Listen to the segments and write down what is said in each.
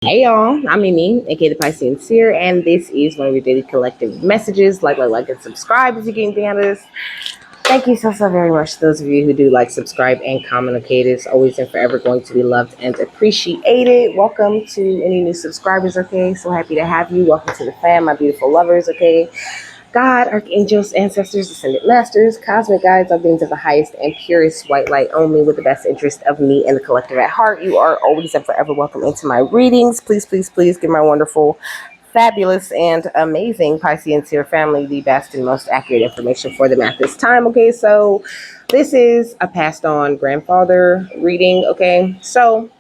Hey y'all, I'm Mimi, aka the Piscean Seer, and this is one of your daily collective messages. Like, and subscribe if you get anything out of this. Thank you so very much to those of you who do like, subscribe, and comment. Okay, it's always and forever going to be loved and appreciated. Welcome to any new subscribers. Okay, so happy to have you. Welcome to the fam, my beautiful lovers. Okay, God, archangels, ancestors, ascended masters, cosmic guides, all beings of the highest and purest white light only with the best interest of me and the collective at heart. You are always and forever welcome into my readings. Please give my wonderful, fabulous, and amazing Piscean Seer family the best and most accurate information for them at this time. Okay, so this is a passed on grandfather reading. Okay, so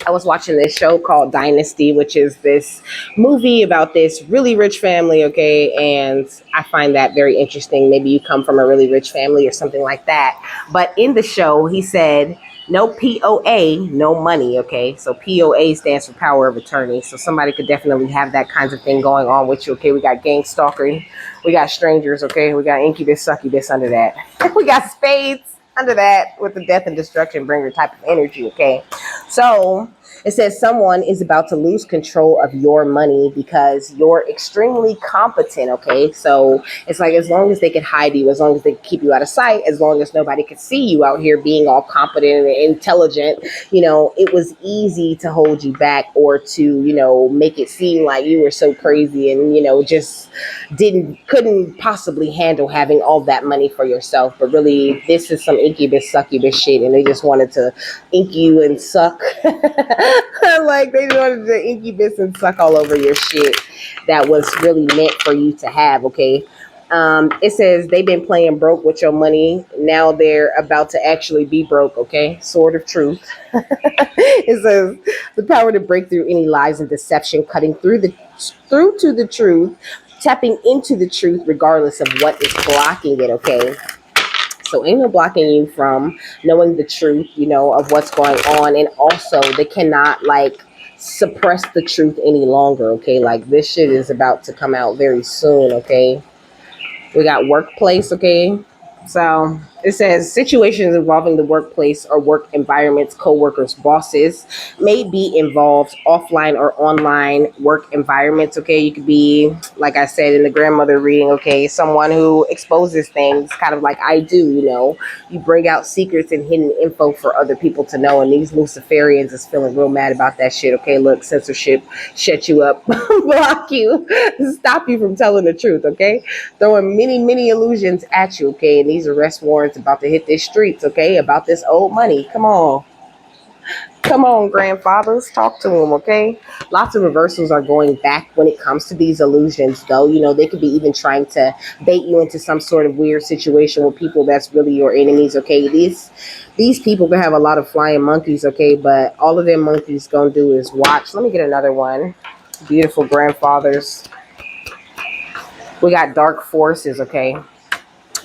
I was watching this show called Dynasty, which is this movie about this really rich family, okay? And I find that very interesting. Maybe you come from a really rich family or something like that. But in the show, he said, no POA, no money, okay? So POA stands for power of attorney. So somebody could definitely have that kinds of thing going on with you, okay? We got gang stalking, we got strangers, okay? We got incubus, succubus under that. We got spades under that with the death and destruction bringer type of energy, okay? So it says someone is about to lose control of your money because you're extremely competent. Okay. So it's like as long as they could hide you, as long as they could keep you out of sight, as long as nobody could see you out here being all competent and intelligent, it was easy to hold you back or to, make it seem like you were so crazy and, just couldn't possibly handle having all that money for yourself. But really, this is some incubus, succubus shit. And they just wanted to ink you and suck. Like they wanted to incubus and suck all over your shit that was really meant for you to have, okay? It says they've been playing broke with your money. Now they're about to actually be broke, okay? Sword of truth. It says the power to break through any lies and deception, cutting through to the truth, tapping into the truth regardless of what is blocking it, okay? So ain't no blocking you from knowing the truth, of what's going on. And also they cannot like suppress the truth any longer. Okay. Like this shit is about to come out very soon. Okay. We got workplace. Okay. So it says situations involving the workplace or work environments, coworkers, bosses may be involved offline or online work environments. Okay, you could be, like I said in the grandmother reading, okay, someone who exposes things kind of like I do, you bring out secrets and hidden info for other people to know. And these Luciferians is feeling real mad about that shit. Okay, look, censorship, shut you up, block you, stop you from telling the truth. Okay, throwing many illusions at you, okay? And these arrest warrants about to hit the streets, okay? About this old money. Come on. Come on, grandfathers, talk to them, okay? Lots of reversals are going back when it comes to these illusions, though. They could be even trying to bait you into some sort of weird situation with people that's really your enemies, okay? These people can have a lot of flying monkeys, okay? But all of them monkeys gonna do is watch. Let me get another one. Beautiful grandfathers. We got dark forces, okay?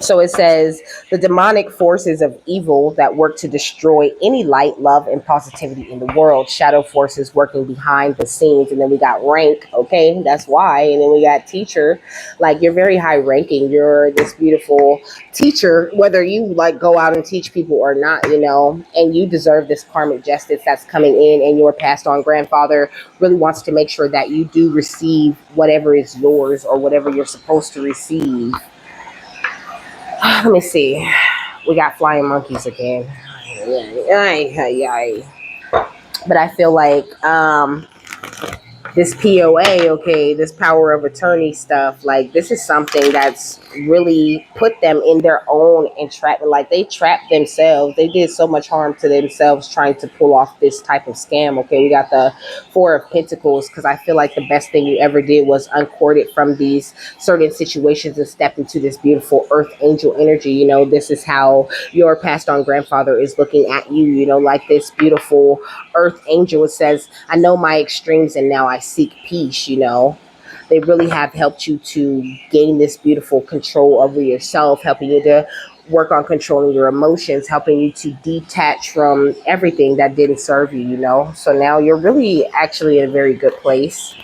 So it says the demonic forces of evil that work to destroy any light, love, and positivity in the world. Shadow forces working behind the scenes. And then we got rank, okay? That's why. And then we got teacher. Like you're very high ranking. You're this beautiful teacher, whether you like go out and teach people or not, and you deserve this karmic justice that's coming in. And your passed on grandfather really wants to make sure that you do receive whatever is yours or whatever you're supposed to receive. Let me see. We got flying monkeys again. But I feel like this POA, okay, this power of attorney stuff, like this is something that's really put them in their own entrapment. Like they trapped themselves. They did so much harm to themselves trying to pull off this type of scam. Okay, we got the Four of Pentacles because I feel like the best thing you ever did was uncord it from these certain situations and step into this beautiful earth angel energy. This is how your passed on grandfather is looking at you, like this beautiful earth angel. It says, I know my extremes and now I seek peace. They really have helped you to gain this beautiful control over yourself, helping you to work on controlling your emotions, helping you to detach from everything that didn't serve you. So now you're really actually in a very good place.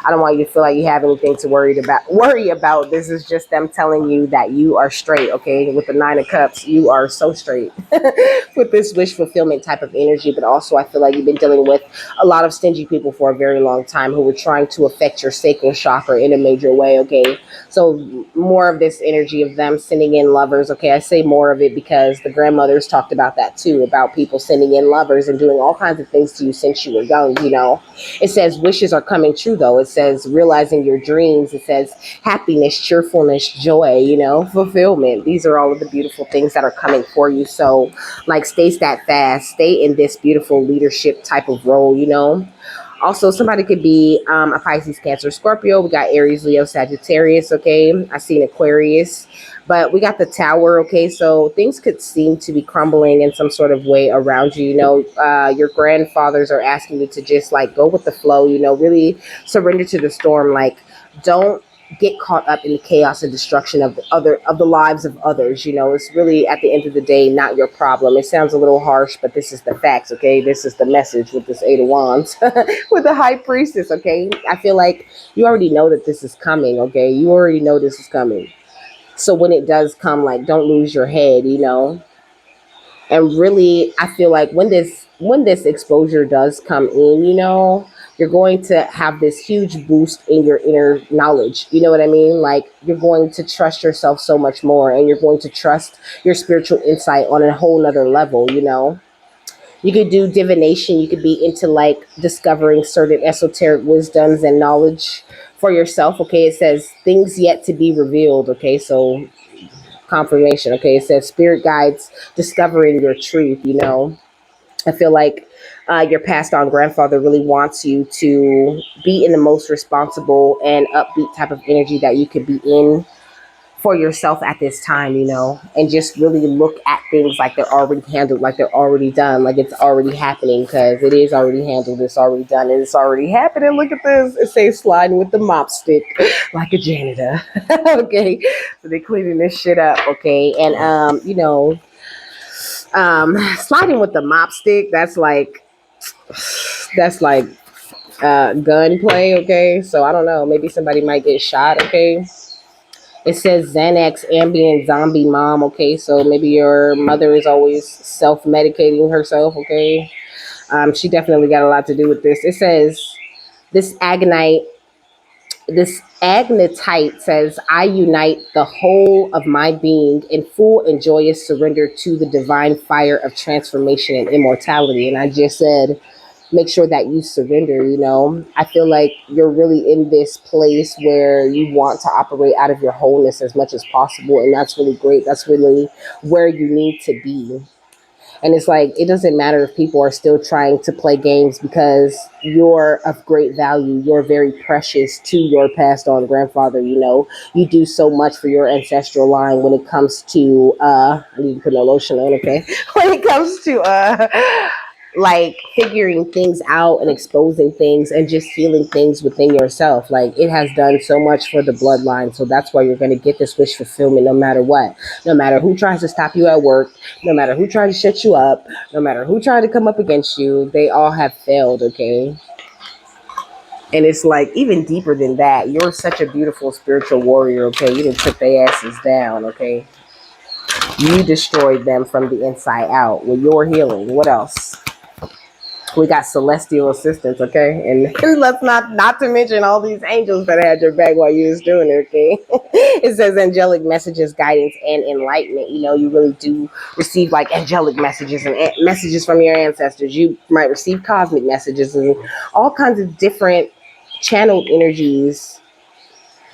I don't want you to feel like you have anything to worry about. This is just them telling you that you are straight, okay? With the Nine of Cups, you are so straight with this wish fulfillment type of energy. But also, I feel like you've been dealing with a lot of stingy people for a very long time who were trying to affect your sacral chakra in a major way, okay? So more of this energy of them sending in lovers, okay? I say more of it because the grandmothers talked about that too, about people sending in lovers and doing all kinds of things to you since you were young, you know? It says wishes are coming true, though. It says realizing your dreams. It says happiness, cheerfulness, joy, you know, fulfillment. These are all of the beautiful things that are coming for you. So, like, stay steadfast, stay in this beautiful leadership type of role, you know. Also, somebody could be a Pisces, Cancer, Scorpio. We got Aries, Leo, Sagittarius. Okay, I seen Aquarius, but we got the Tower. Okay, so things could seem to be crumbling in some sort of way around you. You know, your grandfathers are asking you to just like go with the flow. You know, really surrender to the storm. Like, don't get caught up in the chaos and destruction of the lives of others. You know, it's really at the end of the day not your problem. It sounds a little harsh, but this is the facts. Okay, this is the message with this Eight of Wands with the High Priestess. Okay, I feel like you already know that this is coming. Okay, you already know this is coming. So when it does come, like, don't lose your head. You know, and really I feel like when this exposure does come in, you know, you're going to have this huge boost in your inner knowledge. You know what I mean? Like, you're going to trust yourself so much more, and you're going to trust your spiritual insight on a whole nother level. You know, you could do divination. You could be into like discovering certain esoteric wisdoms and knowledge for yourself. Okay, it says things yet to be revealed. Okay, so confirmation. Okay, it says spirit guides discovering your truth. You know, I feel like your passed on grandfather really wants you to be in the most responsible and upbeat type of energy that you could be in for yourself at this time, you know, and just really look at things like they're already handled, like they're already done, like it's already happening, because it is already handled, it's already done, and it's already happening. Look at this. It says sliding with the mop stick like a janitor. Okay. So they're cleaning this shit up, okay? And you know, sliding with the mop stick, that's like gunplay, okay? So I don't know, maybe somebody might get shot, okay? It says Xanax, Ambien, zombie mom, okay? So maybe your mother is always self-medicating herself, okay? She definitely got a lot to do with this. It says this agonite this agnetite says, I unite the whole of my being in full and joyous surrender to the divine fire of transformation and immortality. And I just said, make sure that you surrender. You know, I feel like you're really in this place where you want to operate out of your wholeness as much as possible. And that's really great. That's really where you need to be. And it's like, it doesn't matter if people are still trying to play games, because you're of great value. You're very precious to your passed on grandfather. You know, you do so much for your ancestral line when it comes to, I need to put no lotion on, okay? When it comes to, like figuring things out and exposing things and just healing things within yourself. Like, it has done so much for the bloodline. So that's why you're going to get this wish fulfillment no matter what. No matter who tries to stop you at work, no matter who tried to shut you up, no matter who tried to come up against you, they all have failed, okay? And it's like even deeper than that. You're such a beautiful spiritual warrior, okay? You didn't put their asses down, okay? You destroyed them from the inside out with your healing. What else? We got celestial assistance, okay? And let's not to mention all these angels that had your back while you was doing it, okay? It says angelic messages, guidance, and enlightenment. You know, you really do receive like angelic messages and messages from your ancestors. You might receive cosmic messages and all kinds of different channeled energies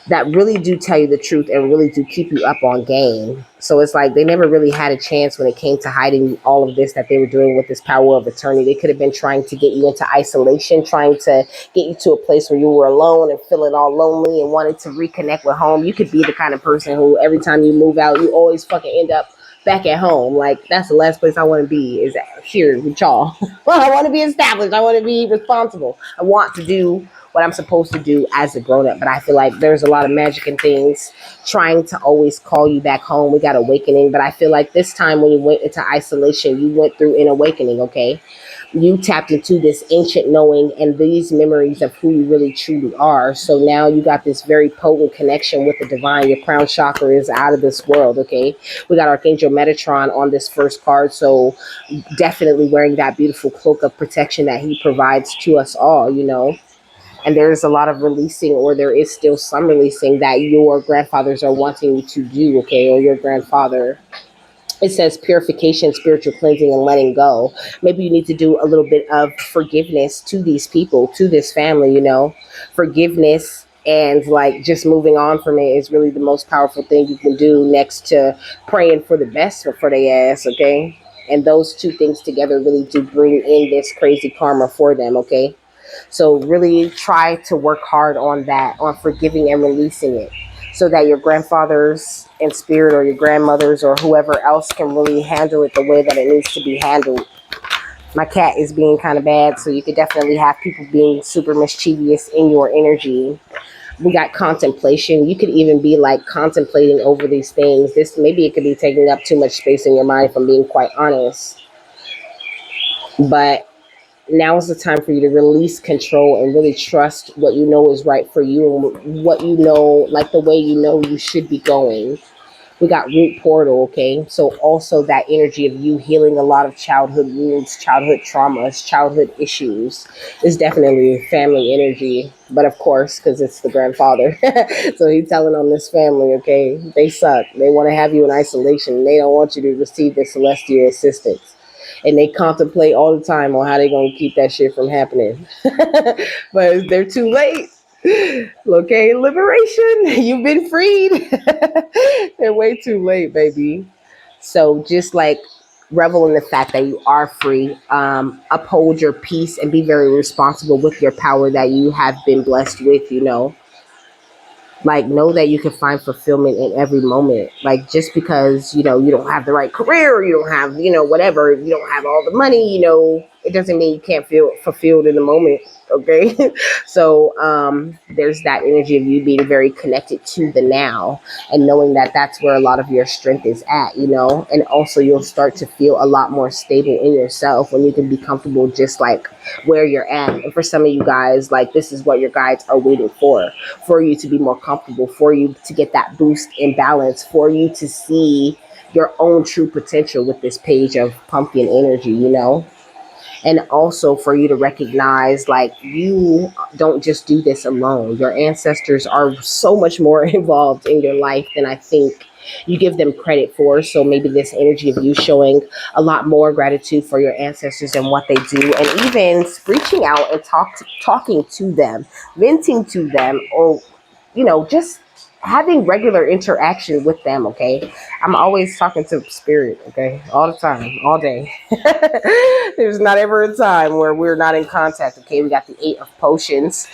that really do tell you the truth and really do keep you up on game. So it's like they never really had a chance when it came to hiding all of this that they were doing with this power of attorney. They could have been trying to get you into isolation, trying to get you to a place where you were alone and feeling all lonely and wanted to reconnect with home. You could be the kind of person who every time you move out, you always fucking end up back at home. Like, that's the last place I want to be, is here with y'all. Well, I want to be established. I want to be responsible. I want to do what I'm supposed to do as a grown up. But I feel like there's a lot of magic and things trying to always call you back home. We got awakening. But I feel like this time when you went into isolation, you went through an awakening, okay? You tapped into this ancient knowing and these memories of who you really truly are. So now you got this very potent connection with the divine. Your crown chakra is out of this world, okay? We got Archangel Metatron on this first card. So definitely wearing that beautiful cloak of protection that he provides to us all, you know. And there's a lot of releasing, or there is still some releasing that your grandfathers are wanting you to do, okay, or your grandfather. It says purification, spiritual cleansing, and letting go. Maybe you need to do a little bit of forgiveness to these people, to this family, you know. Forgiveness and like just moving on from it is really the most powerful thing you can do, next to praying for the best for their ass, okay? And those two things together really do bring in this crazy karma for them, okay? So really try to work hard on that, on forgiving and releasing it, so that your grandfathers in spirit, or your grandmothers, or whoever else can really handle it the way that it needs to be handled. My cat is being kind of bad, so you could definitely have people being super mischievous in your energy. We got contemplation. You could even be like contemplating over these things. This, maybe it could be taking up too much space in your mind, if I'm being quite honest. But now is the time for you to release control and really trust what you know is right for you, and what you know, like the way you know you should be going. We got root portal, okay? So also that energy of you healing a lot of childhood wounds, childhood traumas, childhood issues is definitely family energy. But of course, because it's the grandfather. So he's telling on this family, okay? They suck. They want to have you in isolation. They don't want you to receive the celestial assistance. And they contemplate all the time on how they're going to keep that shit from happening. But they're too late. Okay, liberation. You've been freed. They're way too late, baby. So just like revel in the fact that you are free. Uphold your peace and be very responsible with your power that you have been blessed with, you know. Like, know that you can find fulfillment in every moment. Like, just because, you know, you don't have the right career, or you don't have, you know, whatever, you don't have all the money, you know, it doesn't mean you can't feel fulfilled in the moment. Okay. So there's that energy of you being very connected to the now, and knowing that that's where a lot of your strength is at, you know. And also you'll start to feel a lot more stable in yourself when you can be comfortable just like where you're at. And for some of you guys, like, this is what your guides are waiting for you to be more comfortable, for you to get that boost in balance, for you to see your own true potential with this page of pumpkin energy, you know. And also for you to recognize, like, you don't just do this alone. Your ancestors are so much more involved in your life than I think you give them credit for. So maybe this energy of you showing a lot more gratitude for your ancestors and what they do, and even reaching out and talking to them, venting to them, or, you know, just having regular interaction with them, okay? I'm always talking to spirit, okay? All the time, all day. There's not ever a time where we're not in contact, okay? We got the 8 of potions.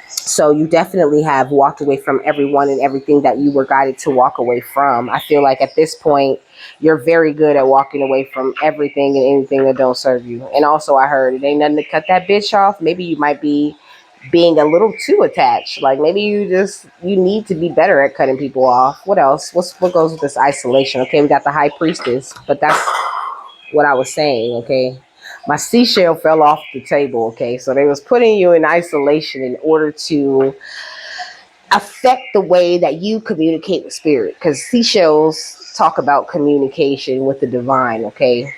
So you definitely have walked away from everyone and everything that you were guided to walk away from. I feel like at this point, you're very good at walking away from everything and anything that don't serve you. And also, I heard it ain't nothing to cut that bitch off. Maybe you might be being a little too attached. Like, maybe you need to be better at cutting people off. What else? What goes with this isolation? Okay, we got the high priestess, but that's what I was saying, okay? My seashell fell off the table, okay? So they was putting you in isolation in order to affect the way that you communicate with spirit, because seashells talk about communication with the divine, okay?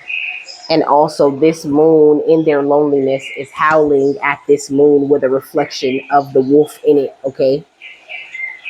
And also, this moon in their loneliness is howling at this moon with a reflection of the wolf in it, okay?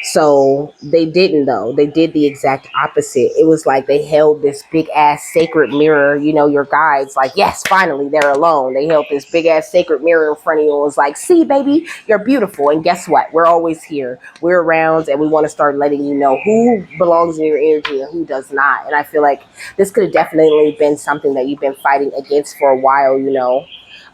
So they didn't, though. They did the exact opposite. It was like they held this big ass sacred mirror. You know, your guides, like, yes, finally they're alone. They held this big ass sacred mirror in front of you and was like, see, baby, you're beautiful. And guess what? We're always here. We're around, and we want to start letting you know who belongs in your energy and who does not. And I feel like this could have definitely been something that you've been fighting against for a while, you know.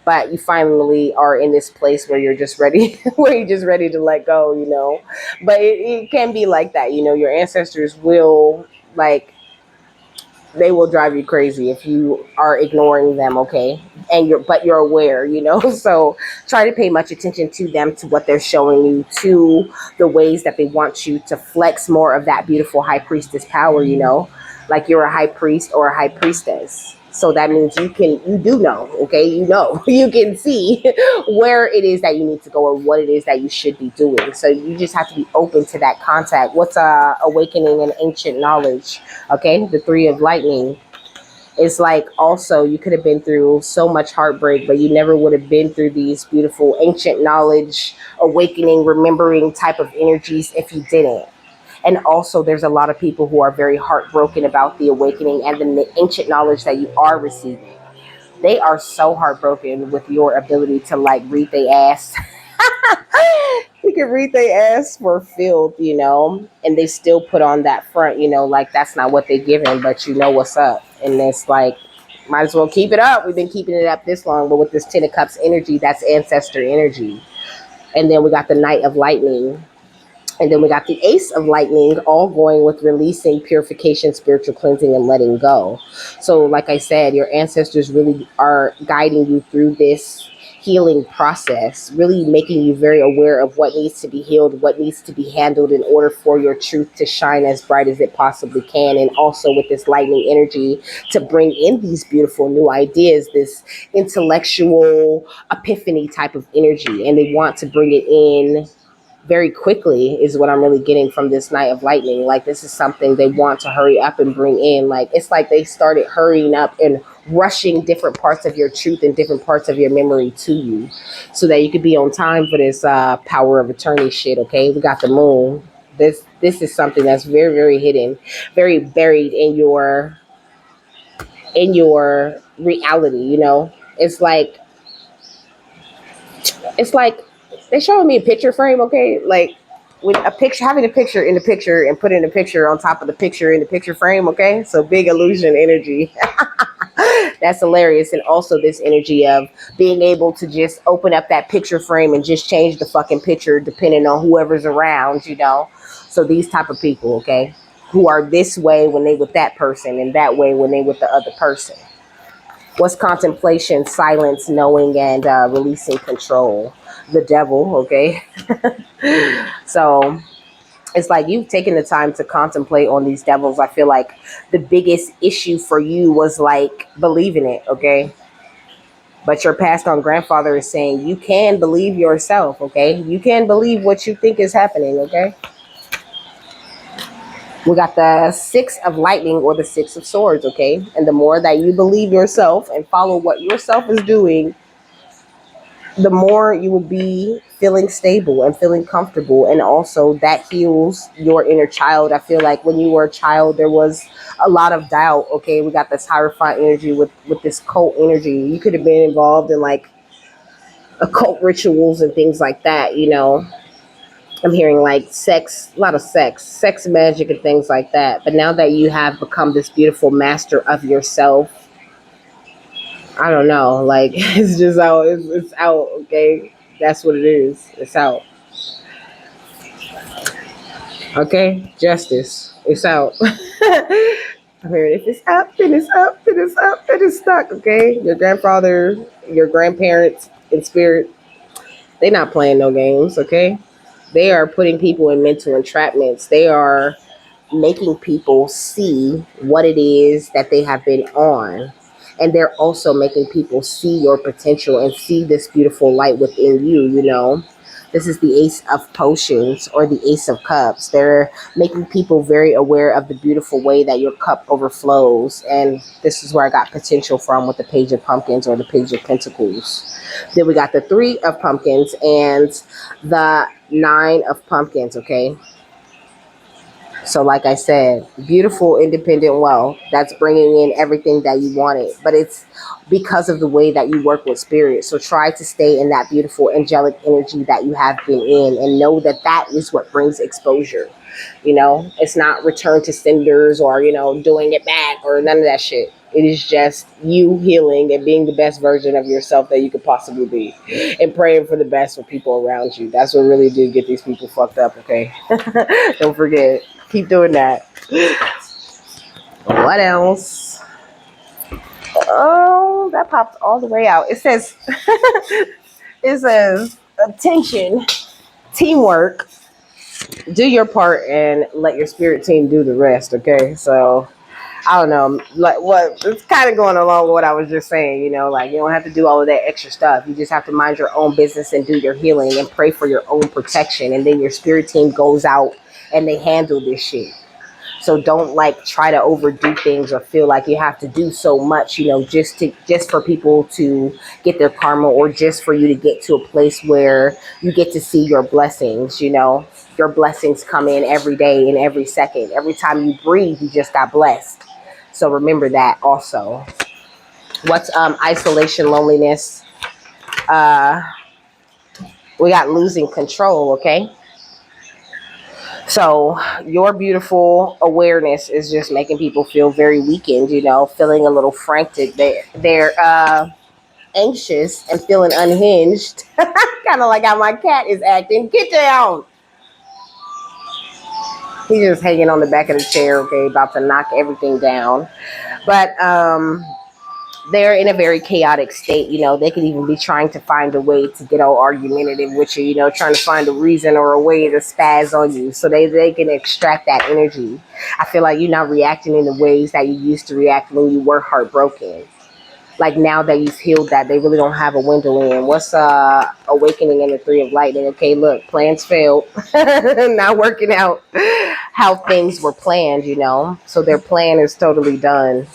But you finally are in this place where you're just ready, where you're just ready to let go, you know. But it can be like that, you know. Your ancestors will, like, they will drive you crazy if you are ignoring them, okay? And you're aware, you know. So try to pay much attention to them, to what they're showing you, to the ways that they want you to flex more of that beautiful high priestess power, you know. Like, you're a high priest or a high priestess. So that means you do know, okay? You know, you can see where it is that you need to go or what it is that you should be doing. So you just have to be open to that contact. What's awakening and ancient knowledge? Okay, the three of lightning. It's like also you could have been through so much heartbreak, but you never would have been through these beautiful ancient knowledge, awakening, remembering type of energies if you didn't. And also, there's a lot of people who are very heartbroken about the awakening and the ancient knowledge that you are receiving. They are so heartbroken with your ability to like read their ass. You can read their ass for filth, and they still put on that front, like that's not what they're giving, but you know what's up. And it's like, might as well keep it up. We've been keeping it up this long, but with this Ten of Cups energy, that's ancestor energy. And then we got the Knight of Lightning. And then we got the Ace of Lightning, all going with releasing, purification, spiritual cleansing, and letting go. So, like I said, your ancestors really are guiding you through this healing process, really making you very aware of what needs to be healed, what needs to be handled in order for your truth to shine as bright as it possibly can. And also with this lightning energy to bring in these beautiful new ideas, this intellectual epiphany type of energy. And they want to bring it in very quickly is what I'm really getting from this Night of Lightning. Like this is something they want to hurry up and bring in. Like it's like they started hurrying up and rushing different parts of your truth and different parts of your memory to you so that you could be on time for this power of attorney shit. Okay, we got the moon. This is something that's very, very hidden, very buried in your reality. It's like they showing me a picture frame, okay? Like with a picture, having a picture in the picture and putting a picture on top of the picture in the picture frame, okay? So big illusion energy. That's hilarious. And also this energy of being able to just open up that picture frame and just change the fucking picture depending on whoever's around. So these type of people, okay, who are this way when they with that person and that way when they with the other person. What's contemplation, silence, knowing, and releasing control? The devil, okay? So it's like you've taken the time to contemplate on these devils. I feel like the biggest issue for you was like believing it, okay? But your passed on grandfather is saying you can believe yourself, okay? You can believe what you think is happening, okay? We got the Six of Lightning or the Six of Swords, okay? And the more that you believe yourself and follow what yourself is doing, the more you will be feeling stable and feeling comfortable. And also that heals your inner child. I feel like when you were a child, there was a lot of doubt. Okay, we got this Hierophant energy with this cult energy. You could have been involved in like occult rituals and things like that. I'm hearing like sex, a lot of sex magic and things like that. But now that you have become this beautiful master of yourself, I don't know. Like it's just out. It's out. Okay, that's what it is. It's out. Okay, justice. It's out. I heard if it's up, then it's up, then it's up, then it's stuck. Okay, your grandfather, your grandparents in spirit, they're not playing no games. Okay, they are putting people in mental entrapments. They are making people see what it is that they have been on. And they're also making people see your potential and see this beautiful light within you. This is the Ace of Potions or the Ace of Cups. They're making people very aware of the beautiful way that your cup overflows. And this is where I got potential from with the Page of Pumpkins or the Page of Pentacles. Then we got the Three of Pumpkins and the Nine of Pumpkins, okay? So like I said, beautiful independent wealth that's bringing in everything that you wanted. But it's because of the way that you work with spirit. So try to stay in that beautiful angelic energy that you have been in and know that that is what brings exposure. It's not return to cinders or, doing it back or none of that shit. It is just you healing and being the best version of yourself that you could possibly be and praying for the best for people around you. That's what really did get these people fucked up, okay? Don't forget. Keep doing that. What else? Oh, that popped all the way out. It says, attention, teamwork, do your part and let your spirit team do the rest. Okay. So I don't know, like what it's kind of going along with what I was just saying, you know, like you don't have to do all of that extra stuff. You just have to mind your own business and do your healing and pray for your own protection. And then your spirit team goes out and they handle this shit. So don't like try to overdo things or feel like you have to do so much, you know, just for people to get their karma or just for you to get to a place where you get to see your blessings, you know. Your blessings come in every day and every second. Every time you breathe, you just got blessed. So remember that also. What's isolation, loneliness? Uh we got losing control, okay? So your beautiful awareness is just making people feel very weakened, you know, feeling a little frantic. They're anxious and feeling unhinged. Kind of like how my cat is acting. Get down. He's just hanging on the back of the chair, okay, about to knock everything down. But they're in a very chaotic state. You know, they could even be trying to find a way to get all argumentative with you, you know, trying to find a reason or a way to spaz on you so they can extract that energy. I feel like you're not reacting in the ways that you used to react when you were heartbroken. Like now that you've healed that, they really don't have a window in. What's awakening in the three of lightning? Okay, look, plans failed. Not working out how things were planned, you know. So their plan is totally done.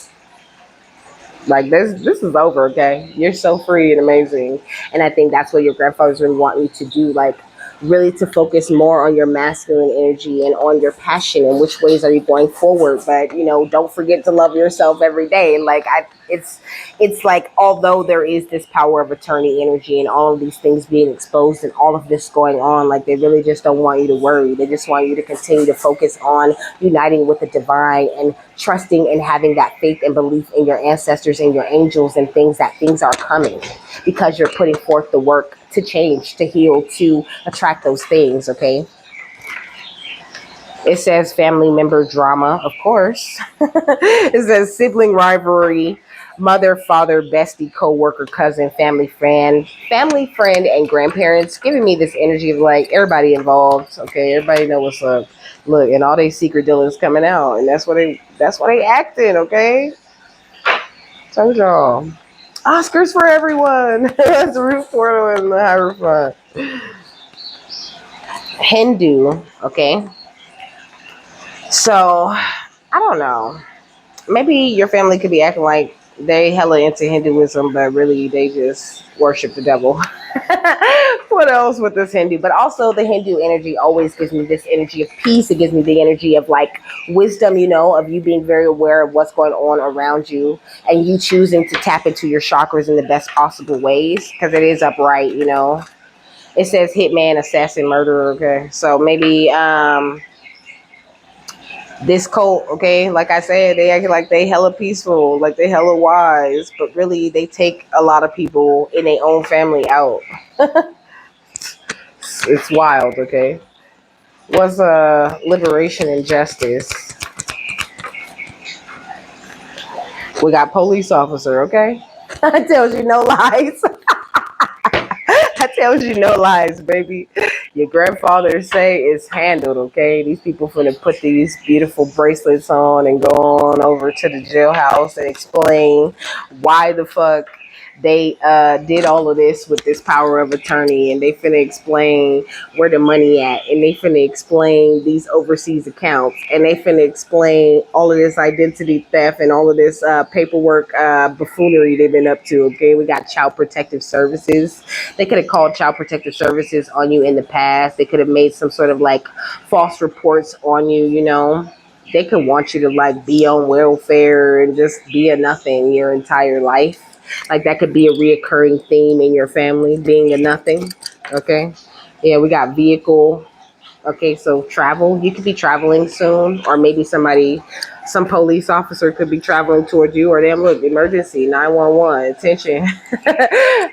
Like this is over, okay? You're so free and amazing. And I think that's what your grandfathers really want you to do, like really to focus more on your masculine energy and on your passion and which ways are you going forward. But you know, don't forget to love yourself every day. Like it's like although there is this power of attorney energy and all of these things being exposed and all of this going on, like they really just don't want you to worry. They just want you to continue to focus on uniting with the divine and trusting and having that faith and belief in your ancestors and your angels and things that things are coming because you're putting forth the work to change, to heal, to attract those things, okay? It says family member drama, of course. It says sibling rivalry, mother, father, bestie, co-worker, cousin, family friend, and grandparents, giving me this energy of like everybody involved. Okay, everybody know what's up. Look, and all these secret dealings coming out, and that's why they acting. Okay, told y'all. Oscars for everyone. That's the root portal and the Hierophant. Hindu. Okay, so I don't know. Maybe your family could be acting like they hella into Hinduism, but really they just worship the devil. What else with this Hindu? But also the Hindu energy always gives me this energy of peace. It gives me the energy of like wisdom, you know, of you being very aware of what's going on around you and you choosing to tap into your chakras in the best possible ways because it is upright, you know. It says hitman, assassin, murderer. Okay, so maybe this cult, okay, like I said, they act like they hella peaceful, like they hella wise, but really they take a lot of people in their own family out. It's wild, okay. What's liberation and justice? We got police officer, okay. That tells you no lies. That tells you no lies, baby. Your grandfather say it's handled, okay? These people finna put these beautiful bracelets on and go on over to the jailhouse and explain why the fuck they did all of this with this power of attorney, and they finna explain where the money at, and they finna explain these overseas accounts, and they finna explain all of this identity theft and all of this paperwork buffoonery they've been up to. Okay, we got child protective services. They could have called child protective services on you in the past. They could have made some sort of like false reports on you, you know. They could want you to like be on welfare and just be a nothing your entire life. Like that could be a reoccurring theme in your family, being a nothing. Okay. Yeah, we got vehicle. Okay, so travel. You could be traveling soon, or maybe some police officer could be traveling towards you, or damn, look, emergency, 911, attention.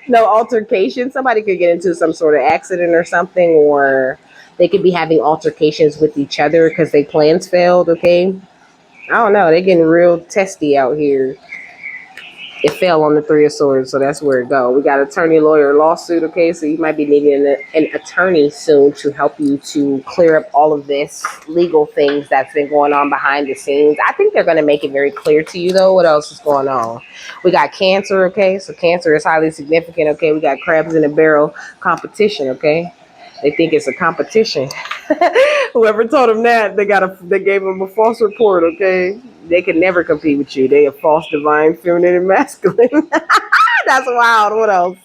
No altercation. Somebody could get into some sort of accident or something, or they could be having altercations with each other because their plans failed. Okay, I don't know. They're getting real testy out here. It fell on the Three of Swords, so that's where it go. We got attorney, lawyer, lawsuit. Okay, so you might be needing an attorney soon to help you to clear up all of this legal things that's been going on behind the scenes. I think they're going to make it very clear to you, though. What else is going on? We got Cancer. Okay, so Cancer is highly significant. Okay, we got crabs in a barrel competition. Okay, they think it's a competition. Whoever told them that, they gave them a false report. Okay, they can never compete with you. They are false, divine, feminine, and masculine. That's wild. What else?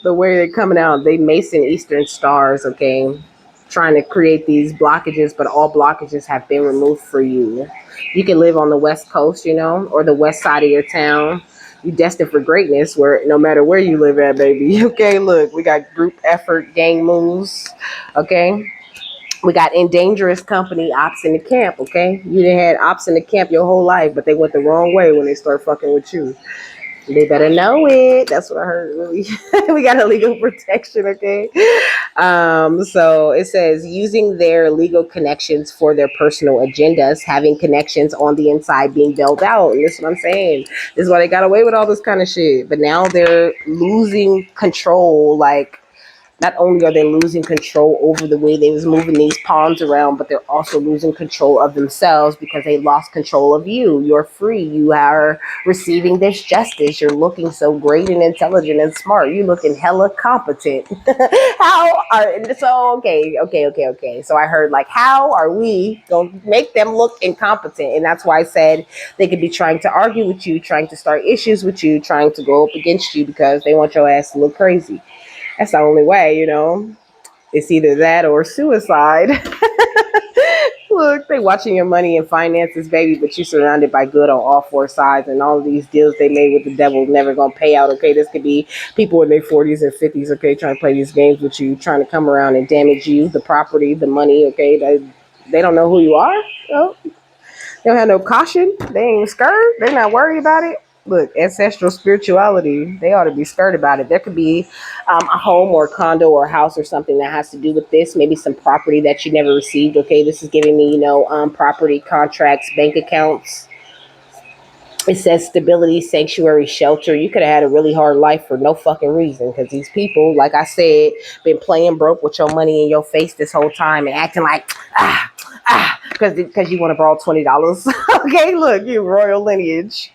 The way they're coming out, they Mason Eastern stars. Okay, trying to create these blockages, but all blockages have been removed for you. You can live on the West Coast, or the west side of your town. You destined for greatness, where no matter where you live at, baby. Okay, look, we got group effort, gang moves. Okay, we got in dangerous company, ops in the camp. Okay, you done had ops in the camp your whole life, but they went the wrong way when they start fucking with you. They better know it. That's what I heard. Really, we got a legal protection. Okay, so it says using their legal connections for their personal agendas, having connections on the inside being bailed out. And this is what I'm saying. This is why they got away with all this kind of shit. But now they're losing control. Like, not only are they losing control over the way they was moving these pawns around, but they're also losing control of themselves because they lost control of you. You're free. You are receiving this justice. You're looking so great and intelligent and smart. You're looking hella competent. How are so okay. So I heard, like, how are we gonna make them look incompetent? And that's why I said they could be trying to argue with you, trying to start issues with you, trying to go up against you because they want your ass to look crazy. That's the only way. It's either that or suicide. Look, they watching your money and finances, baby, but you're surrounded by good on all four sides, and all of these deals they made with the devil never gonna pay out. Okay, this could be people in their 40s and 50s. Okay, trying to play these games with you, trying to come around and damage you, the property, the money. Okay, they don't know who you are. Oh, they don't have no caution. They ain't scared. They're not worried about it. Look, ancestral spirituality, they ought to be scared about it. There could be a home or a condo or a house or something that has to do with this. Maybe some property that you never received. Okay, this is giving me, property, contracts, bank accounts. It says stability, sanctuary, shelter. You could have had a really hard life for no fucking reason because these people, like I said, been playing broke with your money in your face this whole time and acting like, because you want to borrow $20. Okay, look, you royal lineage.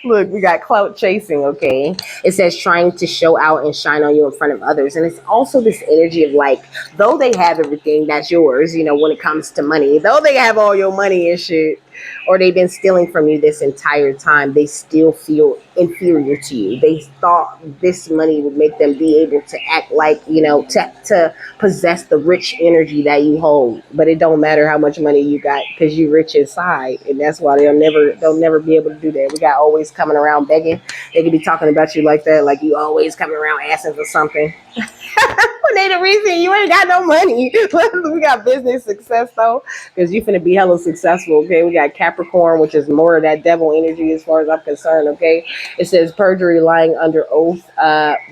Look, we got clout chasing, okay? It says trying to show out and shine on you in front of others. And it's also this energy of, like, though they have everything that's yours, when it comes to money, though they have all your money and shit, or they've been stealing from you this entire time, they still feel inferior to you. They thought this money would make them be able to act like, to possess the rich energy that you hold. But it don't matter how much money you got because you rich inside. And that's why they'll never be able to do that. We got always coming around begging. They could be talking about you like that, like you always coming around asking for something. When they the reason you ain't got no money. We got business success though, because you finna be hella successful. Okay, we got Capricorn, which is more of that devil energy as far as I'm concerned. Okay, it says perjury, lying under oath,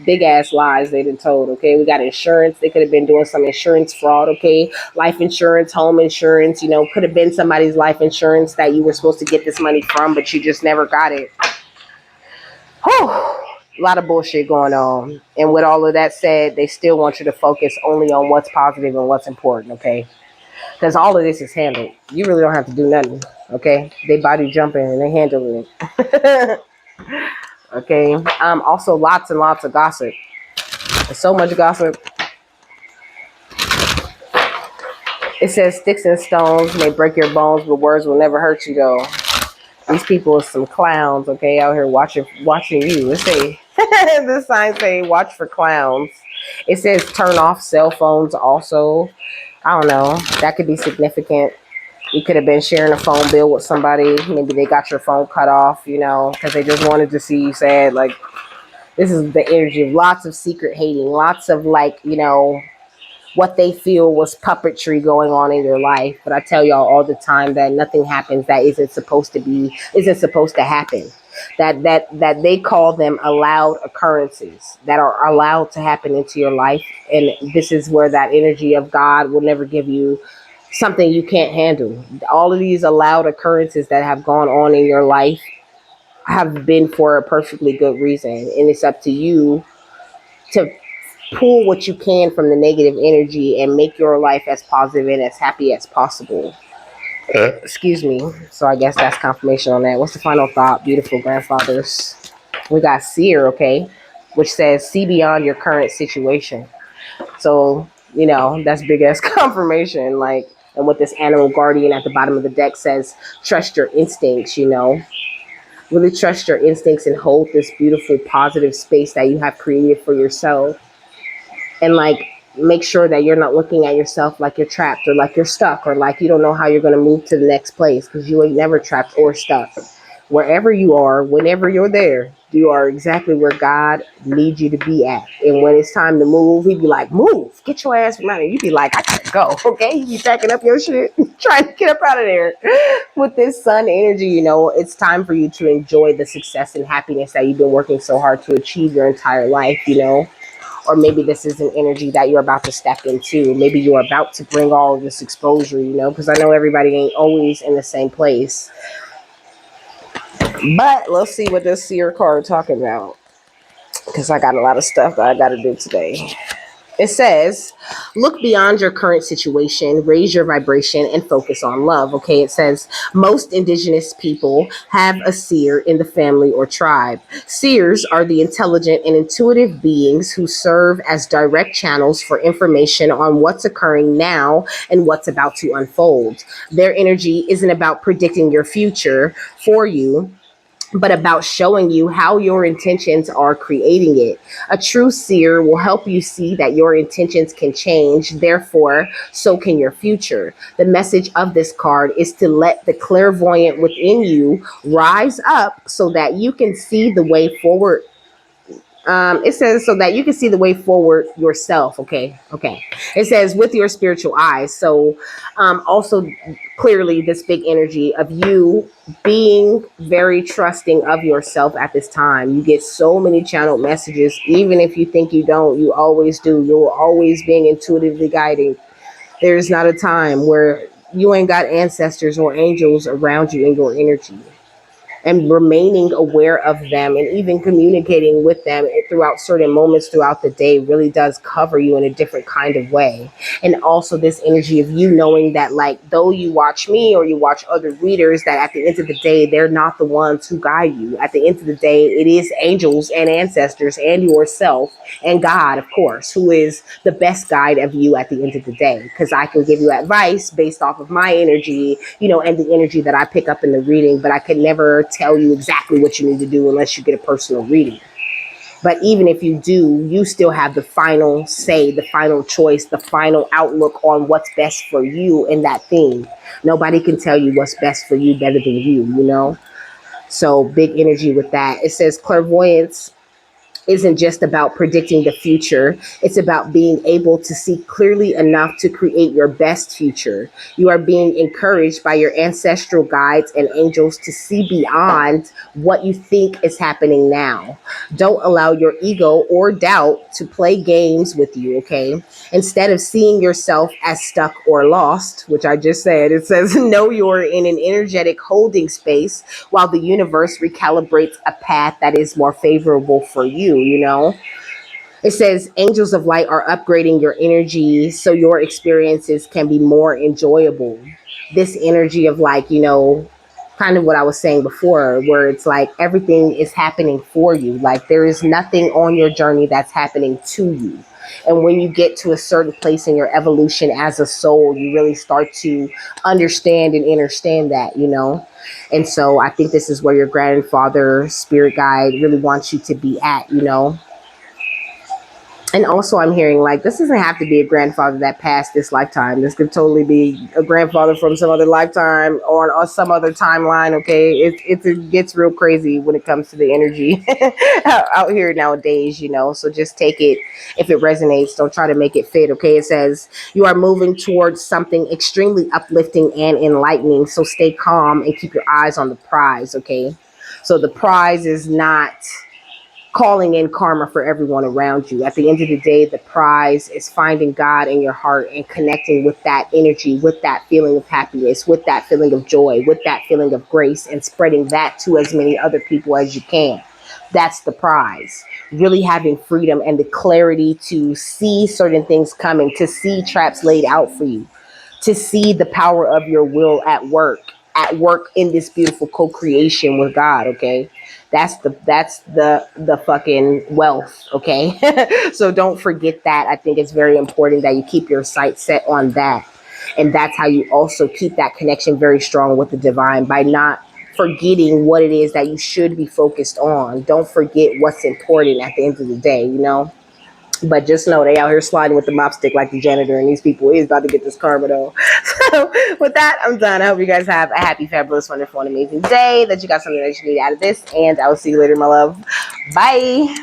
big ass lies they done told. Okay, we got insurance. They could have been doing some insurance fraud. Okay, life insurance, home insurance. Could have been somebody's life insurance that you were supposed to get this money from, but you just never got it. Whew. A lot of bullshit going on. And with all of that said, they still want you to focus only on what's positive and what's important, okay? Because all of this is handled. You really don't have to do nothing, okay? They body jumping and they handling it. Okay. Also, lots and lots of gossip. There's so much gossip. It says sticks and stones may break your bones, but words will never hurt you, though. These people are some clowns, okay, out here watching you. Let's say this sign say watch for clowns. It says turn off cell phones also. I don't know. That could be significant. You could have been sharing a phone bill with somebody. Maybe they got your phone cut off, because they just wanted to see you sad. Like, this is the energy of lots of secret hating, lots of, like, what they feel was puppetry going on in your life. But I tell y'all all the time that nothing happens that isn't supposed to happen. That they call them allowed occurrences that are allowed to happen into your life. And this is where that energy of God will never give you something you can't handle. All of these allowed occurrences that have gone on in your life, have been for a perfectly good reason. And it's up to you to pull what you can from the negative energy and make your life as positive and as happy as possible. Excuse me. So I guess that's confirmation on that. What's the final thought, beautiful grandfathers? We got seer, okay, which says see beyond your current situation. So, that's big ass confirmation. Like, and what this animal guardian at the bottom of the deck says, trust your instincts. Really trust your instincts and hold this beautiful, positive space that you have created for yourself. And like, make sure that you're not looking at yourself like you're trapped or like you're stuck or like you don't know how you're going to move to the next place, because you ain't never trapped or stuck. Wherever you are, whenever you're there, you are exactly where God needs you to be at. And when it's time to move, he'd be like, move, get your ass from out here. You'd be like, I gotta go. Okay. You be packing up your shit, trying to get up out of there. With this sun energy, it's time for you to enjoy the success and happiness that you've been working so hard to achieve your entire life. Or maybe this is an energy that you're about to step into. Maybe you're about to bring all of this exposure, because I know everybody ain't always in the same place. But let's see what this seer card talking about, because I got a lot of stuff that I got to do today. It says, look beyond your current situation, raise your vibration, and focus on love. Okay, it says, most indigenous people have a seer in the family or tribe. Seers are the intelligent and intuitive beings who serve as direct channels for information on what's occurring now and what's about to unfold. Their energy isn't about predicting your future for you, but about showing you how your intentions are creating it. A true seer will help you see that your intentions can change, therefore, so can your future. The message of this card is to let the clairvoyant within you rise up so that you can see the way forward. It says so that you can see the way forward yourself. Okay. It says with your spiritual eyes. So, also clearly this big energy of you being very trusting of yourself at this time. You get so many channeled messages, even if you think you don't. You always do. You're always being intuitively guiding. There's not a time where you ain't got ancestors or angels around you in your energy, and remaining aware of them and even communicating with them throughout certain moments throughout the day really does cover you in a different kind of way. And also this energy of you knowing that, like, though you watch me or you watch other readers, that at the end of the day, they're not the ones who guide you. At the end of the day, it is angels and ancestors and yourself and God, of course, who is the best guide of you at the end of the day. Because I can give you advice based off of my energy, and the energy that I pick up in the reading, but I can never tell you exactly what you need to do unless you get a personal reading. But even if you do, you still have the final say, the final choice, the final outlook on what's best for you in that thing. Nobody can tell you what's best for you better than you. So big energy with that. It says clairvoyance isn't just about predicting the future. It's about being able to see clearly enough to create your best future. You are being encouraged by your ancestral guides and angels to see beyond what you think is happening now. Don't allow your ego or doubt to play games with you, okay? Instead of seeing yourself as stuck or lost, which I just said, it says, know you're in an energetic holding space while the universe recalibrates a path that is more favorable for you. It says angels of light are upgrading your energy so your experiences can be more enjoyable. This energy of, like, kind of what I was saying before, where it's like everything is happening for you. Like, there is nothing on your journey that's happening to you. And when you get to a certain place in your evolution as a soul, you really start to understand and understand that. And so I think this is where your grandfather spirit guide really wants you to be at. And also, I'm hearing, like, this doesn't have to be a grandfather that passed this lifetime. This could totally be a grandfather from some other lifetime or some other timeline. Okay, it gets real crazy when it comes to the energy out here nowadays. So just take it if it resonates. Don't try to make it fit. Okay, it says you are moving towards something extremely uplifting and enlightening. So stay calm and keep your eyes on the prize. Okay, so the prize is not calling in karma for everyone around you. At the end of the day, the prize is finding God in your heart and connecting with that energy, with that feeling of happiness, with that feeling of joy, with that feeling of grace, and spreading that to as many other people as you can. That's the prize. Really having freedom and the clarity to see certain things coming, to see traps laid out for you, to see the power of your will at work in this beautiful co-creation with God, okay? That's the fucking wealth, okay? So don't forget that. I think it's very important that you keep your sight set on that. And that's how you also keep that connection very strong with the divine, by not forgetting what it is that you should be focused on. Don't forget what's important at the end of the day, you know? But just know they out here sliding with the mop stick like the janitor, and these people is about to get this karma though. So with that, I'm done. I hope you guys have a happy, fabulous, wonderful, and amazing day. That you got something that you need out of this, and I will see you later, my love. Bye.